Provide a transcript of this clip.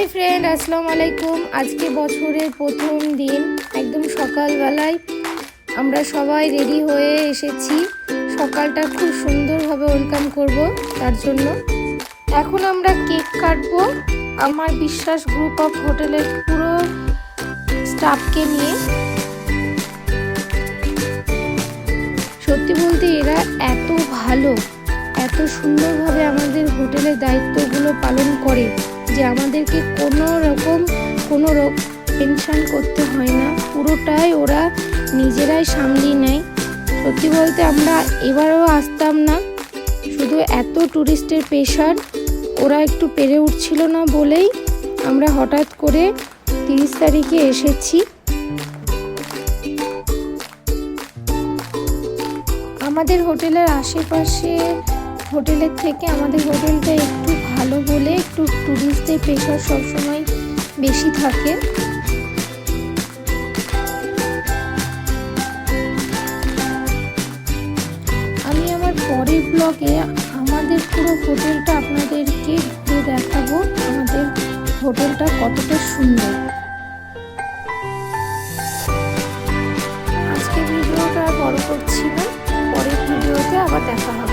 Hi friend, আসসালামু আলাইকুম। আজকে বছরের প্রথম দিন, একদম সকালবেলায় আমরা সবাই রেডি হয়ে এসেছি। সকালটা খুব সুন্দরভাবে ওয়েলকাম করব, তার জন্য এখন আমরা কেক কাটবো। আমার বিশ্বাস গ্রুপ অফ হোটেলের পুরো স্টাফকে নিয়ে। সত্যি বলতে এরা এত ভালো, এত সুন্দরভাবে আমাদের হোটেলের দায়িত্বগুলো পালন করে যে আমাদেরকে কোনো টেনশন করতে হয় না। পুরোটাই ওরা নিজেরাই সামলিয়ে নেয়। সত্যি বলতে আমরা এবারেও আসতাম না, শুধু এত ট্যুরিস্টের প্রেশার ওরা একটু পেরে উঠছিল না বলেই আমরা হঠাৎ করে 30 তারিখে এসেছি। আমাদের হোটেলের আশেপাশে হোটেলের থেকে আমাদের হোটেলটা একটু ভালো বলে একটু ট্যুরিস্টদের প্রেশার সবসময় বেশি থাকে। আমি আমার পরের ব্লগে আমাদের পুরো হোটেলটা আপনাদেরকে ঘুরে দেখাবো, আমাদের হোটেলটা কতটা সুন্দর। আজকে ভিডিওটা বড় করছি না, পরের ভিডিওতে আবার দেখা হবে।